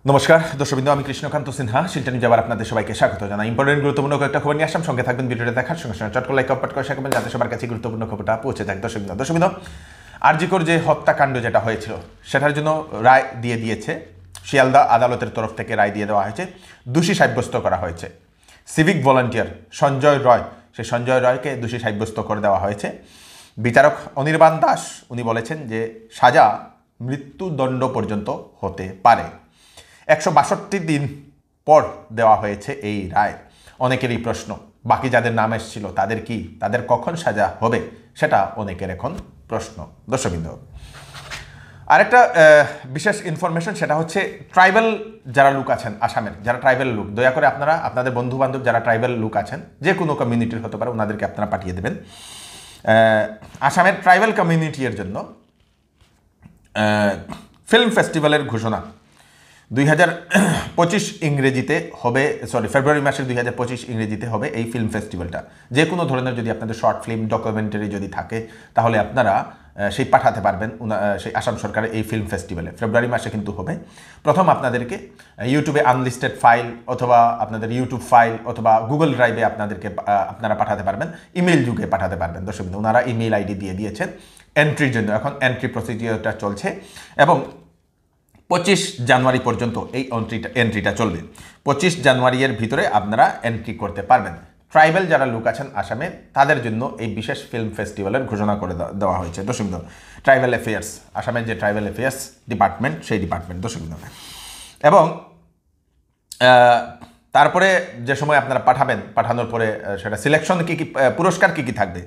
নমস্কার দর্শকবৃন্দ, আমি কৃষ্ণকান্ত সিনহা। শিলচর নিউজ আবার আপনাদের সবাইকে স্বাগত জানাই। ইম্পর্টেন্ট গুরুত্বপূর্ণ কয়েকটা খবর নিয়ে আসলাম, সঙ্গে থাকবেন। ভিডিওটা দেখার সঙ্গে সঙ্গে চট করে লাইক কমেন্ট করে শেয়ার করবেন, যাতে সবার কাছে গুরুত্বপূর্ণ খবরটা পৌঁছে যায়। দর্শকবৃন্দ, আরজিকর যে হত্যাকাণ্ড যেটা হয়েছিল সেটার জন্য রায় দিয়ে দিয়েছে শিয়ালদা আদালতের তরফ থেকে। রায় দিয়ে দেওয়া হয়েছে, দোষী সাব্যস্ত করা হয়েছে সিভিক ভলান্টিয়ার সঞ্জয় রয়। সেই সঞ্জয় রয়কে দোষী সাব্যস্ত করে দেওয়া হয়েছে। বিচারক অনির্বাণ দাস উনি বলেছেন যে সাজা মৃত্যুদণ্ড পর্যন্ত হতে পারে। 162 দিন পর দেওয়া হয়েছে এই রায়। অনেকেরই প্রশ্ন, বাকি যাদের নাম এসেছিল তাদের কখন সাজা হবে, সেটা অনেকের এখন প্রশ্ন। দর্শকবৃন্দ, আরেকটা বিশেষ ইনফরমেশন, সেটা হচ্ছে ট্রাইবাল যারা লোক আছেন আসামের, যারা ট্রাইবাল লোক, দয়া করে আপনারা আপনাদের বন্ধু বান্ধব যারা ট্রাইবাল লোক আছেন, যে কোনো কমিউনিটির হতে পারে, ওনাদেরকে আপনারা পাঠিয়ে দেবেন। আসামের ট্রাইবাল কমিউনিটির জন্য ফিল্ম ফেস্টিভ্যালের ঘোষণা 2025 ইংরেজিতে হবে, ফেব্রুয়ারি মাসের 2025 ইংরেজিতে হবে এই ফিল্ম ফেস্টিভ্যালটা। যে কোনো ধরনের যদি আপনাদের শর্ট ফিল্ম, ডকুমেন্টারি যদি থাকে, তাহলে আপনারা সেই পাঠাতে পারবেন সেই আসাম সরকারের এই ফিল্ম ফেস্টিভ্যালে। ফেব্রুয়ারি মাসে কিন্তু হবে। প্রথম আপনাদেরকে ইউটিউবে আনলিস্টেড ফাইল অথবা আপনাদের ইউটিউব ফাইল অথবা গুগল ড্রাইভে আপনারা পাঠাতে পারবেন, ইমেল যুগে পাঠাতে পারবেন। দর্শকবৃন্দ, ওনারা ইমেল আইডি দিয়ে দিয়েছেন এন্ট্রির জন্য। এখন এন্ট্রি প্রসিডিওরটা চলছে এবং 25 জানুয়ারি পর্যন্ত এই এন্ট্রিটা চলবে। 25 জানুয়ারির ভিতরে আপনারা এন্ট্রি করতে পারবেন। ট্রাইবাল যারা লোক আছেন আসামে, তাদের জন্য এই বিশেষ ফিল্ম ফেস্টিভ্যালের ঘোষণা করে দেওয়া হয়েছে। দর্শকবৃন্দ, ট্রাইবাল অ্যাফেয়ার্স, আসামের যে ট্রাইবাল অ্যাফেয়ার্স ডিপার্টমেন্ট, সেই ডিপার্টমেন্ট। দর্শকবৃন্দ, এবং তারপরে যে সময় আপনারা পাঠানোর পরে সেটা সিলেকশন কী পুরস্কার কী থাকবে।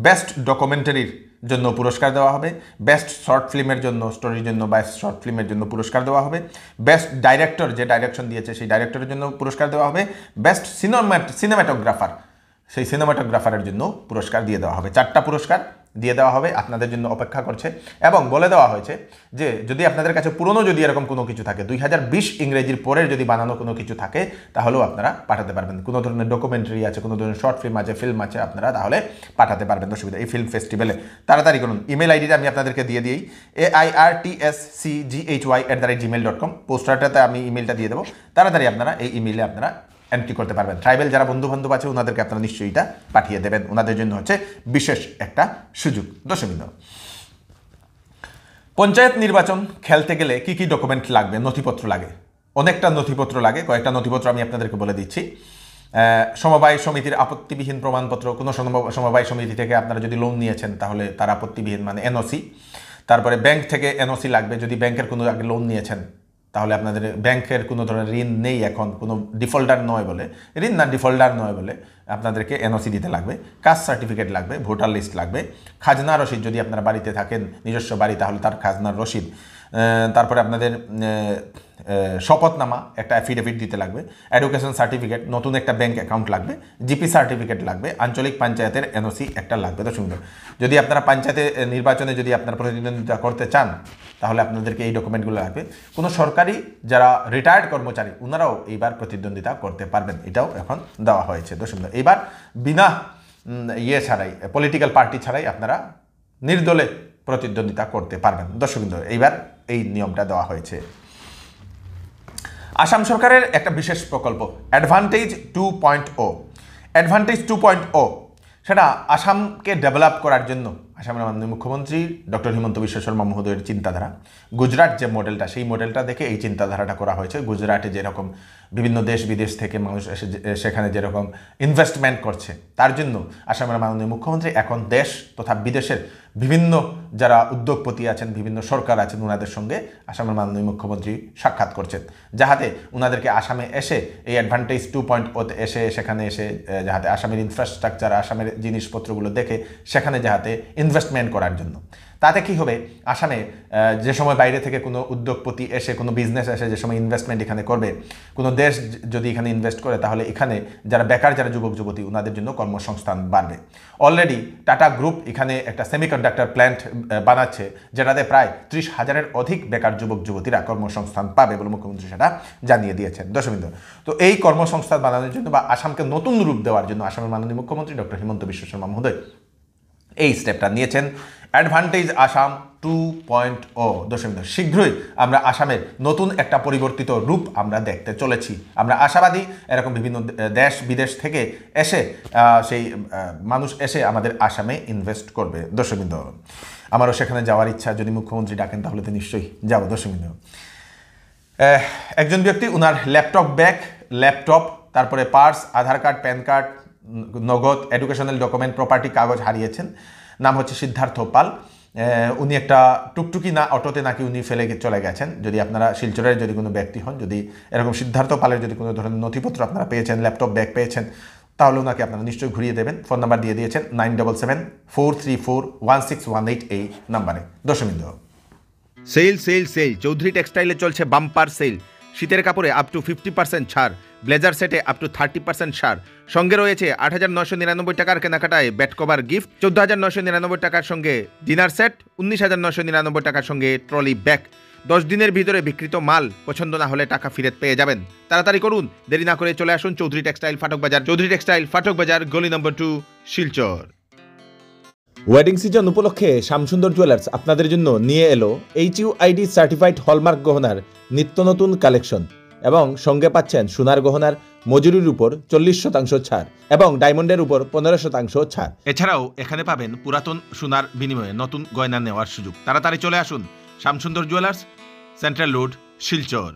বেস্ট ডকুমেন্টারির জন্য পুরস্কার দেওয়া হবে, বেস্ট শর্ট ফিল্মের জন্য, স্টোরির জন্য বেস্ট শর্ট ফিল্মের জন্য পুরস্কার দেওয়া হবে, বেস্ট ডাইরেক্টর যে ডাইরেকশন দিয়েছে সেই ডাইরেক্টরের জন্য পুরস্কার দেওয়া হবে, বেস্ট সিনেমাটোগ্রাফার সেই সিনেমাটোগ্রাফারের জন্য পুরস্কার দিয়ে দেওয়া হবে। 4টা পুরস্কার দিয়ে দেওয়া হবে, আপনাদের জন্য অপেক্ষা করছে। এবং বলে দেওয়া হয়েছে যে যদি আপনাদের কাছে পুরনো যদি এরকম কোনো কিছু থাকে, 2020 ইংরেজির পরের যদি বানানো কোনো কিছু থাকে, তাহলেও আপনারা পাঠাতে পারবেন। কোনো ধরনের ডকুমেন্টারি আছে, কোনো ধরনের শর্ট ফিল্ম আছে, ফিল্ম আছে, আপনারা তাহলে পাঠাতে পারবেন। অসুবিধা এই ফিল্ম ফেস্টিভ্যালে তাড়াতাড়ি করুন। ইমেল আইডিটা আমি আপনাদেরকে দিয়ে দিই, airtscghy@gmail.com। পোস্টারটাতে আমি ইমেলটা দিয়ে দেবো, তাড়াতাড়ি আপনারা এই ইমেইলে আপনারা এন্ট্রি করতে পারবেন। ট্রাইবাল যারা বন্ধু বান্ধব আছে, ওনাদেরকে আপনারা নিশ্চয়ই এটা পাঠিয়ে দেবেন। ওনাদের জন্য হচ্ছে বিশেষ একটা সুযোগ। দর্শকবৃন্দ, পঞ্চায়েত নির্বাচন খেলতে গেলে কি কি ডকুমেন্ট লাগবে, নথিপত্র লাগে, অনেকটা নথিপত্র লাগে। কয়েকটা নথিপত্র আমি আপনাদেরকে বলে দিচ্ছি। সমবায় সমিতির আপত্তিবিহীন প্রমাণপত্র, কোনো সমবায় সমিতি থেকে আপনারা যদি লোন নিয়েছেন তাহলে তার আপত্তিবিহীন মানে এনওসি। তারপরে ব্যাংক থেকে এনওসি লাগবে, যদি ব্যাংকের কোনো আগে লোন নিয়েছেন, তাহলে আপনাদের ব্যাংকের কোনো ধরনের ঋণ নেই এখন, কোনো ডিফল্টার নয় বলে, ডিফল্টার নয় বলে আপনাদেরকে এনওসি দিতে লাগবে। কাস্ট সার্টিফিকেট লাগবে, ভোটার লিস্ট লাগবে, খাজনা রসিদ, যদি আপনারা বাড়িতে থাকেন নিজস্ব বাড়ি, তাহলে তার খাজনার রসিদ। তারপরে আপনাদের শপথনামা, একটা অ্যাফিডেভিট দিতে লাগবে, এডুকেশন সার্টিফিকেট, নতুন একটা ব্যাংক অ্যাকাউন্ট লাগবে, জিপি সার্টিফিকেট লাগবে, আঞ্চলিক পঞ্চায়েতের এনওসি একটা লাগবে। তো সুন্দর, যদি আপনারা পঞ্চায়েতে নির্বাচনে যদি আপনারা প্রতিদ্বন্দ্বিতা করতে চান, তাহলে আপনাদেরকে এই ডকুমেন্টগুলো লাগবে। কোনো সরকারি যারা রিটায়ার্ড কর্মচারী, ওনারাও এইবার প্রতিদ্বন্দ্বিতা করতে পারবেন, এটাও এখন দেওয়া হয়েছে। তো সুন্দর, এইবার বিনা ছাড়াই, পলিটিক্যাল পার্টি ছাড়াই আপনারা নির্দলে প্রতিদ্বন্দ্বিতা করতে পারবেন। দর্শকবৃন্দ, এইবার এই নিয়মটা দেওয়া হয়েছে। আসাম সরকারের একটা বিশেষ প্রকল্প অ্যাডভান্টেজ 2.0। অ্যাডভান্টেজ 2.0 সেটা আসামকে ডেভেলপ করার জন্য আসামের মাননীয় মুখ্যমন্ত্রী ডক্টর হিমন্ত বিশ্ব শর্মা মহোদয়ের চিন্তাধারা। গুজরাট যে মডেলটা, সেই মডেলটা দেখে এই চিন্তাধারাটা করা হয়েছে। গুজরাটে যেরকম বিভিন্ন দেশ বিদেশ থেকে মানুষ এসে সেখানে যেরকম ইনভেস্টমেন্ট করছে, তার জন্য আসামের মাননীয় মুখ্যমন্ত্রী এখন দেশ তথা বিদেশের বিভিন্ন যারা উদ্যোগপতি আছেন, বিভিন্ন সরকার আছেন, ওনাদের সঙ্গে আসামের মাননীয় মুখ্যমন্ত্রী সাক্ষাৎ করছেন, যাহাতে ওনাদেরকে আসামে এসে এই অ্যাডভান্টেজ 2.0 এসে সেখানে এসে যাহাতে আসামের ইনফ্রাস্ট্রাকচার, আসামের জিনিসপত্রগুলো দেখে সেখানে যাহাতে ইনভেস্টমেন্ট করার জন্য। তাতে কি হবে, আসামে যে সময় বাইরে থেকে কোনো উদ্যোগপতি এসে, কোনো বিজনেস এসে যে সময় ইনভেস্টমেন্ট এখানে করবে, কোনো দেশ যদি এখানে ইনভেস্ট করে, তাহলে এখানে যারা বেকার, যারা যুবক যুবতী, ওনাদের জন্য কর্মসংস্থান বাড়বে। অলরেডি টাটা গ্রুপ এখানে একটা সেমিকন্ডাক্টর প্ল্যান্ট বানাচ্ছে, যেটাতে প্রায় 30,000-এর অধিক বেকার যুবক যুবতীরা কর্মসংস্থান পাবে বলে মুখ্যমন্ত্রী সেটা জানিয়ে দিয়েছেন। দর্শকবৃন্দ, তো এই কর্মসংস্থান বানানোর জন্য বা আসামকে নতুন রূপ দেওয়ার জন্য আসামের মাননীয় মুখ্যমন্ত্রী ডক্টর হিমন্ত বিশ্ব শর্মা মহোদয় এই স্টেপটা নিয়েছেন। অ্যাডভান্টেজ আসাম 2.0। দর্শকবৃন্দ, শীঘ্রই আমরা আসামের নতুন একটা পরিবর্তিত রূপ আমরা দেখতে চলেছি। আমরা আশাবাদী এরকম বিভিন্ন দেশ বিদেশ থেকে এসে সেই মানুষ এসে আমাদের আসামে ইনভেস্ট করবে। দর্শকবৃন্দ, আমারও সেখানে যাওয়ার ইচ্ছা, যদি মুখ্যমন্ত্রী ডাকেন তাহলে তো নিশ্চয়ই যাবো। দর্শকবৃন্দ, একজন ব্যক্তি উনার ল্যাপটপ তারপরে পার্স, আধার কার্ড, প্যান কার্ড, নগদ, এডুকেশনাল ডকুমেন্ট, প্রপার্টি কাগজ হারিয়েছেন। নাম হচ্ছে সিদ্ধার্থ পাল। উনি একটা টুকটুকি না অটোতে নাকি উনি ফেলে চলে গেছেন। যদি আপনারা শিলচরের যদি কোনো ব্যক্তি হন, যদি এরকম সিদ্ধার্থ পালের যদি কোনো ধরনের নথিপত্র আপনারা পেয়েছেন, ল্যাপটপ, ব্যাগ পেয়েছেন, তাহলে ওনাকে আপনারা নিশ্চয়ই ঘুরিয়ে দেবেন। ফোন নাম্বার দিয়ে দিয়েছেন 9774341618 এই নাম্বারে। দর্শকবৃন্দ, সেল চৌধুরী টেক্সটাইলে চলছে বাম্পার সেল। শীতের কাপড়ে আপ টু 50% ছাড়, ব্লেজার সেটে আপ টু 30% ছাড়। সঙ্গে রয়েছে 8,999 টাকার কেনাকাটায় ব্যাট কভার গিফট, 14,999 টাকার সঙ্গে ডিনার সেট, 19,999 টাকার সঙ্গে ট্রলি ব্যাগ। 10 দিনের ভিতরে বিক্রিত মাল পছন্দ না হলে টাকা ফেরত পেয়ে যাবেন। তাড়াতাড়ি করুন, দেরি না করে চলে আসুন চৌধুরী টেক্সটাইল ফাটক বাজার, গলি নম্বর 2, শিলচর। ওয়েডিং সিজন উপলক্ষে শ্যামসুন্দর জুয়েলার্স আপনাদের জন্য নিয়ে এলো HUID সার্টিফাইড হলমার্ক গহনার নিত্য নতুন কালেকশন, এবং সঙ্গে পাচ্ছেন সোনার গহনার মজুরির উপর 40% ছাড় এবং ডায়মন্ডের উপর 15% ছাড়। এছাড়াও এখানে পাবেন পুরাতন সোনার বিনিময়ে নতুন গয়না নেওয়ার সুযোগ। তাড়াতাড়ি চলে আসুন Shyamsundar jewellers, central road, Silchar.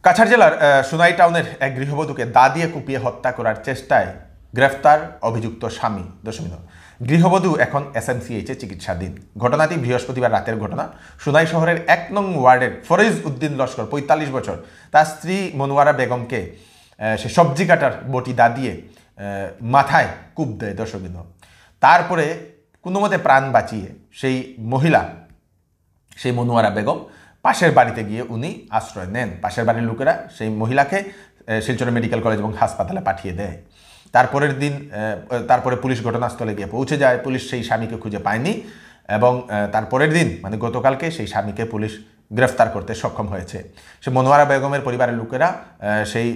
Cachar জেলার সোনাই টাউনের এক গৃহবধূকে দা দিয়ে কুপিয়ে হত্যা করার চেষ্টায় গ্রেফতার অভিযুক্ত স্বামী। দর্শকবৃন্দ, গৃহবধূ এখন SMCH-এ চিকিৎসাধীন। ঘটনাটি বৃহস্পতিবার রাতের ঘটনা। সোনাই শহরের 1 নং ওয়ার্ডের ফরিজ উদ্দিন লস্কর 45 বছর তার স্ত্রী মনোয়ারা বেগমকে সে সবজি কাটার বটি দা দিয়ে মাথায় কূপ দেয়। দর্শকবৃন্দ, তারপরে কোনো মতে প্রাণ বাঁচিয়ে সেই মনোয়ারা বেগম পাশের বাড়িতে গিয়ে উনি আশ্রয় নেন। পাশের বাড়ির লোকেরা সেই মহিলাকে শিলচর মেডিকেল কলেজ এবং হাসপাতালে পাঠিয়ে দেয়। তারপরে পুলিশ ঘটনাস্থলে গিয়ে পৌঁছে যায়। পুলিশ সেই স্বামীকে খুঁজে পায়নি এবং তারপরের দিন মানে গতকালকে সেই স্বামীকে পুলিশ গ্রেফতার করতে সক্ষম হয়েছে। সে মনোয়ারা বেগমের পরিবারের লোকেরা সেই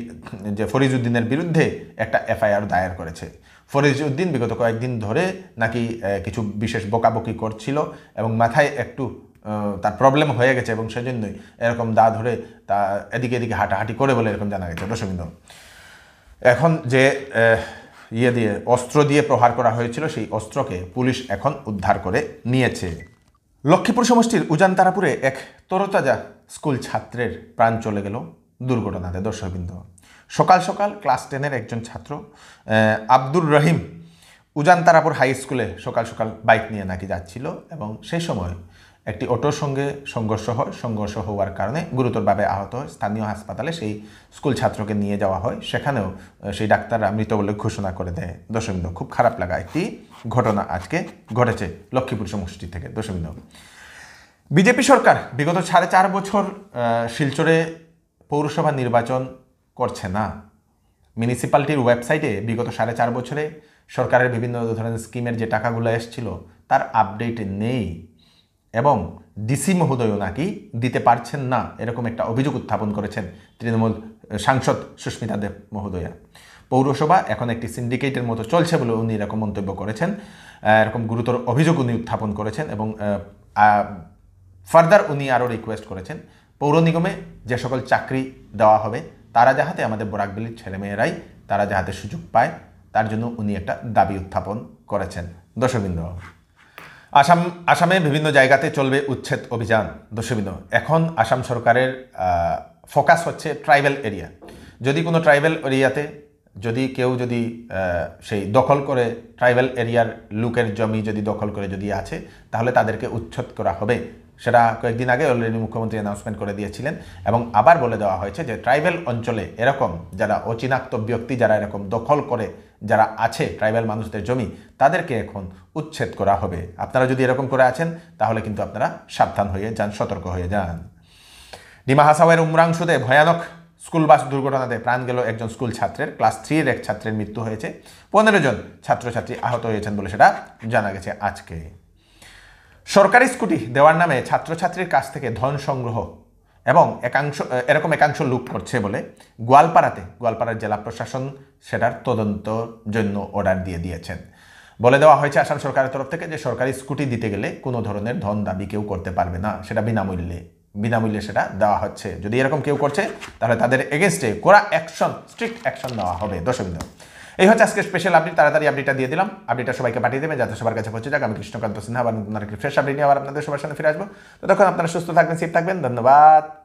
যে ফরিজ উদ্দিনের বিরুদ্ধে একটা FIR দায়ের করেছে। ফরিজ উদ্দিন বিগত কয়েকদিন ধরে নাকি কিছু বিশেষ বকাবকি করছিল এবং মাথায় একটু তার প্রবলেম হয়ে গেছে এবং সেজন্যই এরকম দা ধরে তা এদিকে এদিকে হাঁটাহাঁটি করে বলে এরকম জানা গেছে। দর্শকবৃন্দ, এখন যে অস্ত্র দিয়ে প্রহার করা হয়েছিল সেই অস্ত্রকে পুলিশ এখন উদ্ধার করে নিয়েছে। লক্ষ্মীপুর সমষ্টির উজানতারাপুরে এক তরতাজা স্কুল ছাত্রের প্রাণ চলে গেল দুর্ঘটনাতে। দর্শকবৃন্দ, সকাল সকাল ক্লাস 10-এর একজন ছাত্র আব্দুর রহিম উজানতারাপুর হাই স্কুলে সকাল সকাল বাইক নিয়ে নাকি যাচ্ছিল এবং সেই সময় একটি অটোর সঙ্গে সংঘর্ষ হওয়ার কারণে গুরুতরভাবে আহত হয়। স্থানীয় হাসপাতালে সেই স্কুল ছাত্রকে নিয়ে যাওয়া হয়। সেখানেও সেই ডাক্তাররা মৃত বলে ঘোষণা করে দেয়। দর্শকবৃন্দ, খুব খারাপ লাগা একটি ঘটনা আজকে ঘটেছে লক্ষ্মীপুর সমষ্টি থেকে। দর্শকবৃন্দ, বিজেপি সরকার বিগত 4.5 বছর শিলচরে পৌরসভা নির্বাচন করছে না। মিউনিসিপ্যালিটির ওয়েবসাইটে বিগত 4.5 বছরে সরকারের বিভিন্ন ধরনের স্কিমের যে টাকাগুলো এসেছিল তার আপডেট নেই এবং ডিসি মহোদয়ও নাকি দিতে পারছেন না, এরকম একটা অভিযোগ উত্থাপন করেছেন তৃণমূল সাংসদ সুস্মিতা দেব মহোদয়া। পৌরসভা এখন একটি সিন্ডিকেটের মতো চলছে বলে উনি এরকম মন্তব্য করেছেন। এরকম গুরুতর অভিযোগ উনি উত্থাপন করেছেন এবং ফার্দার উনি আরও রিকোয়েস্ট করেছেন পৌর নিগমে যে সকল চাকরি দেওয়া হবে তারা যাহাতে আমাদের বরাকবেলির ছেলেমেয়েরাই তারা যাহাতে সুযোগ পায় তার জন্য উনি একটা দাবি উত্থাপন করেছেন। দর্শকবৃন্দ, আসামে বিভিন্ন জায়গাতে চলবে উচ্ছেদ অভিযান। দর্শকবৃন্দ, এখন আসাম সরকারের ফোকাস হচ্ছে ট্রাইবাল এরিয়া। যদি কোনো ট্রাইবাল এরিয়াতে কেউ সেই দখল করে ট্রাইবাল এরিয়ার লোকের জমি দখল করে আছে তাহলে তাদেরকে উচ্ছেদ করা হবে। সেটা কয়েকদিন আগে অলরেডি মুখ্যমন্ত্রী অ্যানাউন্সমেন্ট করে দিয়েছিলেন এবং আবার বলে দেওয়া হয়েছে যে ট্রাইবাল অঞ্চলে এরকম যারা অচিনাক্ত ব্যক্তি যারা এরকম দখল করে যারা আছে ট্রাইবাল মানুষদের জমি তাদেরকে এখন উচ্ছেদ করা হবে। আপনারা যদি এরকম করে আছেন তাহলে কিন্তু আপনারা সাবধান হয়ে যান, সতর্ক হয়ে যান। ডিমা হাসাওয়ের উমরাংশুতে ভয়ানক স্কুল বাস দুর্ঘটনাতে প্রাণ গেল একজন স্কুল ছাত্রের। ক্লাস 3-এর এক ছাত্রের মৃত্যু হয়েছে। 15 জন ছাত্রছাত্রী আহত হয়েছেন বলে সেটা জানা গেছে আজকে। সরকারি স্কুটি দেওয়ার নামে ছাত্রছাত্রীর কাছ থেকে ধন সংগ্রহ এবং একাংশ লুট করছে বলে গোয়ালপাড়ার জেলা প্রশাসন সেটার তদন্তের জন্য অর্ডার দিয়ে দিয়েছেন। বলে দেওয়া হয়েছে আসাম সরকারের তরফ থেকে যে সরকারি স্কুটি দিতে গেলে কোনো ধরনের ধন দাবি কেউ করতে পারবে না, সেটা বিনামূল্যে সেটা দেওয়া হচ্ছে। যদি এরকম কেউ করছে তাহলে তাদের এগেনস্টে কড়া অ্যাকশন, স্ট্রিক্ট অ্যাকশন দেওয়া হবে। দর্শকবৃন্দ, এই হচ্ছে আজকে স্পেশাল আপডেট। তাড়াতাড়ি আপডেটটা দিয়ে দিলাম, আপডেটটা সবাইকে পাঠিয়ে দেবেন যাতে সবার কাছে পৌঁছে যাক। আমি কৃষ্ণকান্ত সিনহা আবার নতুন একটি ফ্রেশ আপডেট নিয়ে আবার আপনাদের সবার সামনে ফিরে আসবো। ততক্ষণ আপনারা সুস্থ থাকবেন, সেফ থাকবেন। ধন্যবাদ।